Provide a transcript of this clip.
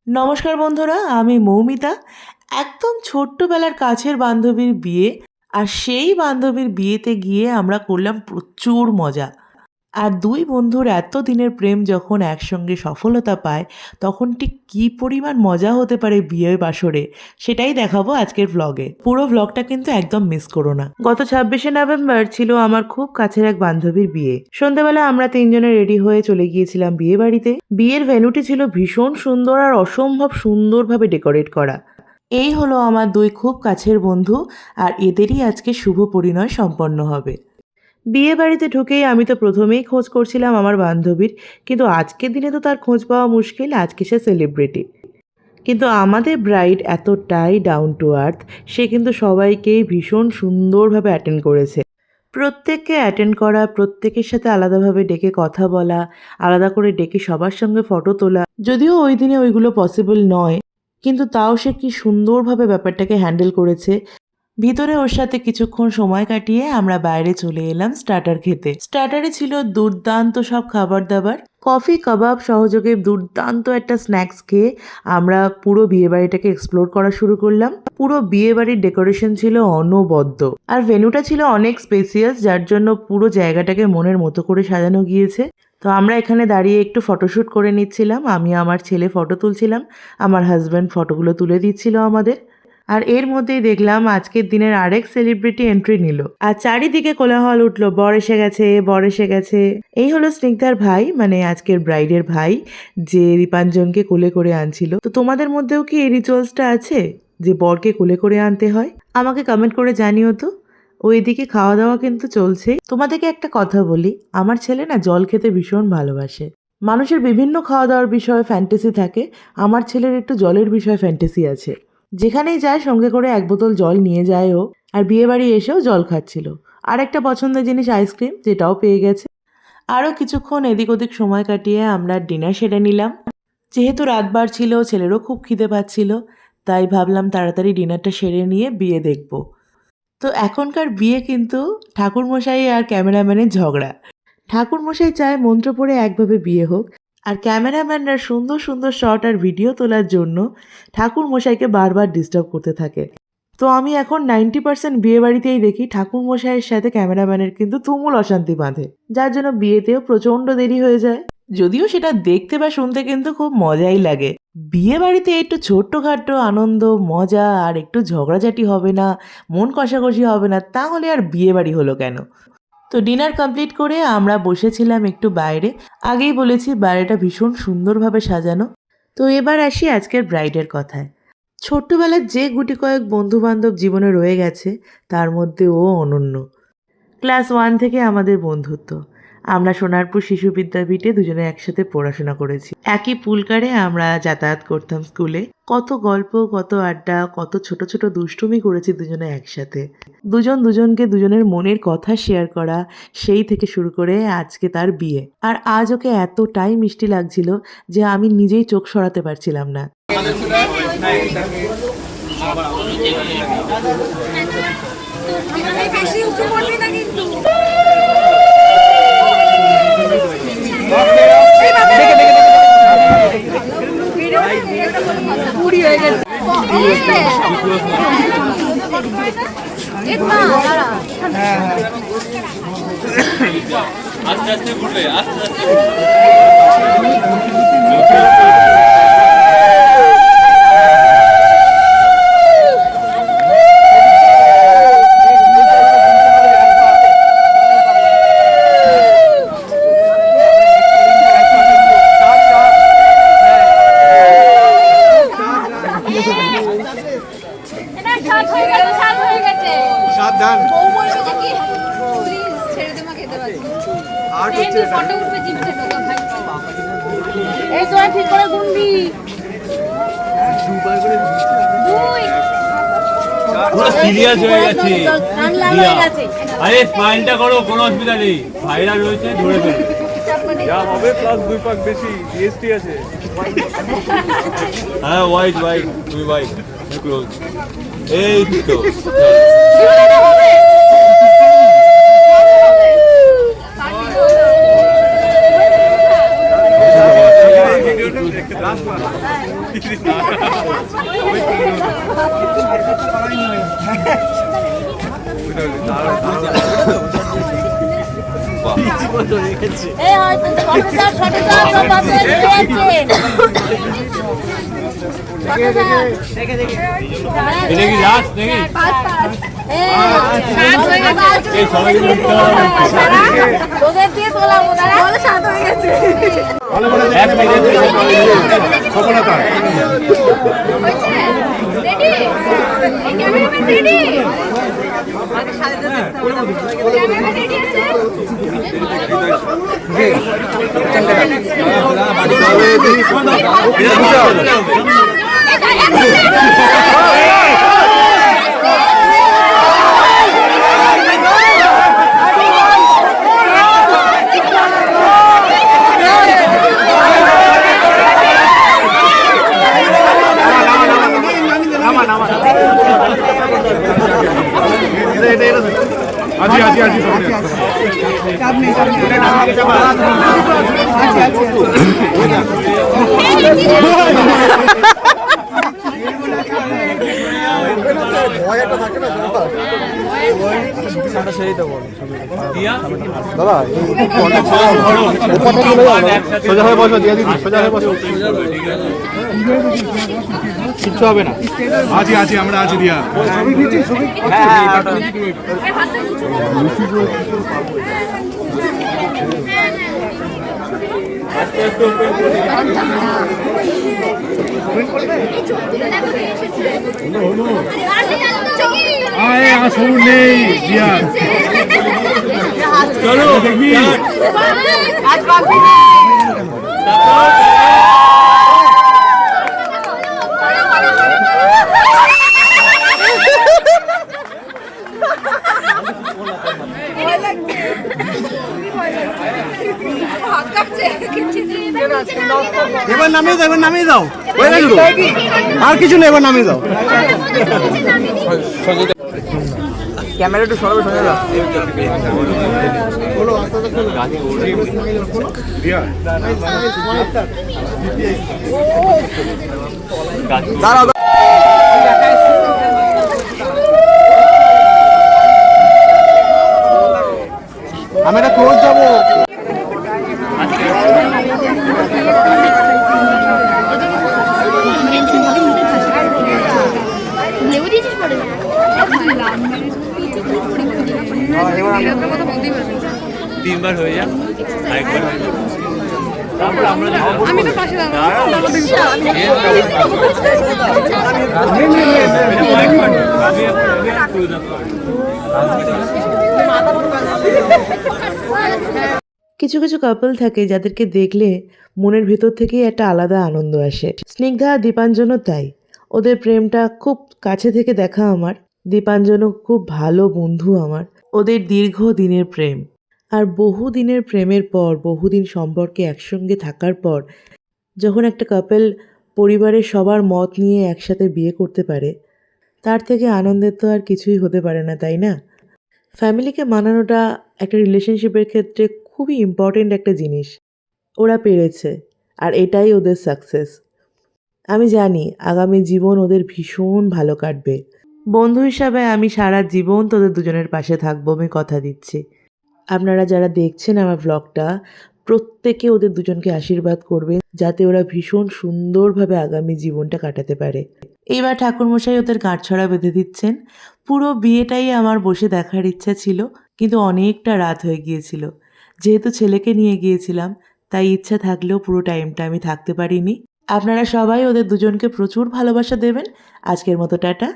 নমস্কার বন্ধুরা, আমি মৌমিতা। একদম ছোট্টবেলার কাছের বান্ধবীর বিয়ে, আর সেই বান্ধবীর বিয়েতে গিয়ে আমরা করলাম প্রচুর মজা। আর দুই বন্ধুর এত দিনের প্রেম যখন একসঙ্গে সফলতা পায়, তখন ঠিক কী পরিমাণ মজা হতে পারে বিয়ে বাসরে, সেটাই দেখাবো আজকের ভ্লগে। পুরো ভ্লগটা কিন্তু একদম মিস করো না। গত 26শে নভেম্বর ছিল আমার খুব কাছের এক বান্ধবীর বিয়ে। সন্ধ্যাবেলা আমরা তিনজনে রেডি হয়ে চলে গিয়েছিলাম বিয়ে বাড়িতে। বিয়ের ভেন্যুটি ছিল ভীষণ সুন্দর আর অসম্ভব সুন্দরভাবে ডেকোরেট করা। এই হলো আমার দুই খুব কাছের বন্ধু, আর এদেরই আজকে শুভ পরিণয় সম্পন্ন হবে। বিয়ে বাড়িতে ঢুকেই আমি তো প্রথমেই খোঁজ করছিলাম আমার বান্ধবীর, কিন্তু আজকের দিনে তো তার খোঁজ পাওয়া মুশকিল, আজকে সে সেলিব্রিটি। কিন্তু আমাদের ব্রাইড এতটাই ডাউন টু আর্থ, সে কিন্তু সবাইকেই ভীষণ সুন্দরভাবে অ্যাটেন্ড করেছে। প্রত্যেককে অ্যাটেন্ড করা, প্রত্যেকের সাথে আলাদাভাবে ডেকে কথা বলা, আলাদা করে ডেকে সবার সঙ্গে ফটো তোলা, যদিও ওই দিনে ওইগুলো পসিবল নয়, কিন্তু তাও সে কি সুন্দরভাবে ব্যাপারটাকে হ্যান্ডেল করেছে। ভিতরে ওর সাথে কিছুক্ষণ সময় কাটিয়ে আমরা বাইরে চলে এলাম স্টার্টার খেতে। স্টার্টারে ছিল দুর্দান্ত সব খাবার দাবার, কফি কাবাব সহযোগে দুর্দান্ত একটা স্ন্যাক্স খেয়ে আমরা পুরো বিয়ে বাড়িটাকে এক্সপ্লোর করা শুরু করলাম। পুরো বিয়ে বাড়ির ডেকোরেশন ছিল অনবদ্য, আর ভেন্যুটা ছিল অনেক স্পেসিয়াস, যার জন্য পুরো জায়গাটাকে মনের মতো করে সাজানো গিয়েছে। তো আমরা এখানে দাঁড়িয়ে একটু ফটোশ্যুট করে নিচ্ছিলাম। আমি আমার ছেলে ফটো তুলছিলাম, আমার হাজব্যান্ড ফটোগুলো তুলে দিচ্ছিল আমাদের। আর এর মধ্যেই দেখলাম আজকের দিনের আরেক সেলিব্রিটি এন্ট্রি নিল, আর চারিদিকে কোলাহল উঠলো, বর এসে গেছে, বর এসে গেছে। এই হলো স্নিগ্ধার ভাই, মানে আজকের ব্রাইডের ভাই, যে দীপাঞ্জনকে কোলে করে আনছিল। তো তোমাদের মধ্যেও কি এই রিচুয়ালসটা আছে যে বরকে কোলে করে আনতে হয়? আমাকে কমেন্ট করে জানিও তো। ওইদিকে খাওয়া দাওয়া কিন্তু চলছে। তোমাদেরকে একটা কথা বলি, আমার ছেলে না জল খেতে ভীষণ ভালোবাসে। মানুষের বিভিন্ন খাওয়া দাওয়ার বিষয়ে ফ্যান্টাসি থাকে, আমার ছেলের একটু জলের বিষয়ে ফ্যান্টাসি আছে। যেখানেই যায় সঙ্গে করে এক বোতল জল নিয়ে যায় ও, আর বিয়ে বাড়ি এসেও জল খাচ্ছিল। আর একটা পছন্দের জিনিস আইসক্রিম, যেটাও পেয়ে গেছে। আরও কিছুক্ষণ এদিক ওদিক সময় কাটিয়ে আমরা ডিনার সেরে নিলাম। যেহেতু রাতবার ছিল, ছেলেরও খুব খিদে পাচ্ছিল, তাই ভাবলাম তাড়াতাড়ি ডিনারটা সেরে নিয়ে বিয়ে দেখব। তো এখনকার বিয়ে কিন্তু ঠাকুরমশাই আর ক্যামেরাম্যানের ঝগড়া। ঠাকুরমশাই চায় মন্ত্র পড়ে একভাবে বিয়ে হোক, আর ক্যামেরাম্যানরা সুন্দর সুন্দর শট আর ভিডিও তোলার জন্য ঠাকুরমশাইকে বারবার ডিস্টার্ব করতে থাকে। তো আমি এখন 90% বিয়ে বাড়িতেই দেখি ঠাকুরমশাইয়ের সাথে ক্যামেরাম্যানের কিন্তু তুমুল অশান্তি বাঁধে, যার জন্য বিয়েতেও প্রচণ্ড দেরি হয়ে যায়। যদিও সেটা দেখতে বা শুনতে কিন্তু খুব মজাই লাগে। বিয়ে বাড়িতে একটু ছোট্টখাট্ট আনন্দ মজা আর একটু ঝগড়াঝাটি হবে না, মন কষাকষি হবে না, তাহলে আর বিয়ে বাড়ি হলো কেন? তো ডিনার কমপ্লিট করে আমরা বসেছিলাম একটু বাইরে। আগেই বলেছি বাইরেটা ভীষণ সুন্দরভাবে সাজানো। তো এবার আসি আজকের ব্রাইডের কথায়। ছোট্টবেলার যে গুটি কয়েক বন্ধু বান্ধব জীবনে রয়ে গেছে, তার মধ্যে ও অনন্য। ক্লাস 1 থেকে আমাদের বন্ধুত্ব। আমরা সোনারপুর শিশু বিদ্যাপীঠে দুজনে একসাথে পড়াশোনা করেছি। একই পুলকারে আমরা যাতায়াত করতাম স্কুলে। কত গল্প, কত আড্ডা, কত ছোট ছোট দুষ্টুমি করেছি দুজনে একসাথে। দুজন দুজনকে দুজনের মনের কথা শেয়ার করা, সেই থেকে শুরু করে আজকে তার বিয়ে। আর আজ ওকে এতটাই মিষ্টি লাগছিল যে আমি নিজেই চোখ সরাতে পারছিলাম না। আস্তে আস্তে ঘুরবে, আস্তে আস্তে সাবধান। এই তো ঠিক করে গুনবি। পুরো সিরিয়াস হয়ে গেছে। আরে স্মাইলটা করো, কোনো অসুবিধা নেই। ভাইরা রয়েছে, ধরে ফেলো। যা হবে প্লাস 2 পাক বেশি জিএসটি আছে। হ্যাঁ, হোয়াইট হোয়াইট, তুমি হোয়াইট ক্লোজ। এই তো লাস্ট এই হয়তো ছোট সব বাসে এটা কি লাস্ট নাকি এই সবাই তোদের দিয়ে তোলাম ওরা শান্ত হয়ে গেছে এক মিনিট সফলতা রেডি এই ক্যামেরাম্যান রেডি আগে সাথে দেখতে হবে ক্যামেরাম্যান রেডি আছে আজি আজি আজি দিয়া দাদা সোজা হয়ে বসো দিয়ে দিদি সোজা হয়ে বসো কিচ্ছু হবে না আজি আজি আমরা আছি দিয়া আয় আসুন নেই দিয়া চলো দেখবি আজ বাকি এবার নামিয়ে দাও এবার নামিয়ে দাও হয়ে গেল তো আর কিছু নেই এবার নামিয়ে দাও ক্যামেরা একটু সরাবে সোজা দাও দাঁড়াও আমি একটা ক্লোজ যাবো তিনবার হয়ে যাক আরেকবার হয়ে যাক তারপর আমরা আমি তো পাশে কিছু কিছু কাপল থাকে যাদেরকে দেখলে মনের ভেতর থেকেই একটা আলাদা আনন্দ আসে। স্নিগ্ধা আর দীপাঞ্জনও তাই। ওদের প্রেমটা খুব কাছে থেকে দেখা আমার। দীপাঞ্জনও খুব ভালো বন্ধু আমার। ওদের দীর্ঘ দিনের প্রেম, আর বহু দিনের প্রেমের পর, বহুদিন সম্পর্কে একসঙ্গে থাকার পর যখন একটা কাপল পরিবারের সবার মত নিয়ে একসাথে বিয়ে করতে পারে, তার থেকে আনন্দের তো আর কিছুই হতে পারে না, তাই না? ফ্যামিলিকে মানানোটা একটা রিলেশনশিপের ক্ষেত্রে খুবই ইম্পর্টেন্ট একটা জিনিস। ওরা পেরেছে, আর এটাই ওদের সাকসেস। আমি জানি আগামী জীবন ওদের ভীষণ ভালো কাটবে। বন্ধু হিসাবে আমি সারা জীবন তোদের দুজনের পাশে থাকবো, আমি কথা দিচ্ছি। আপনারা যারা দেখছেন আমার ব্লগটা, প্রত্যেকে ওদের দুজনকে আশীর্বাদ করবেন যাতে ওরা ভীষণ সুন্দরভাবে আগামী জীবনটা কাটাতে পারে। এইবার ঠাকুরমশাই ওদের গাঁটছড়া বেঁধে দিচ্ছেন। পুরো বিয়েটাই আমার বসে দেখার ইচ্ছা ছিল, কিন্তু অনেকটা রাত হয়ে গিয়েছিল। যেহেতু ছেলেকে নিয়ে গিয়েছিলাম, তাই ইচ্ছা থাকলেও পুরো টাইমটা আমি থাকতে পারিনি। আপনারা সবাই ওদের দুজনকে প্রচুর ভালোবাসা দেবেন। আজকের মতো টাটা।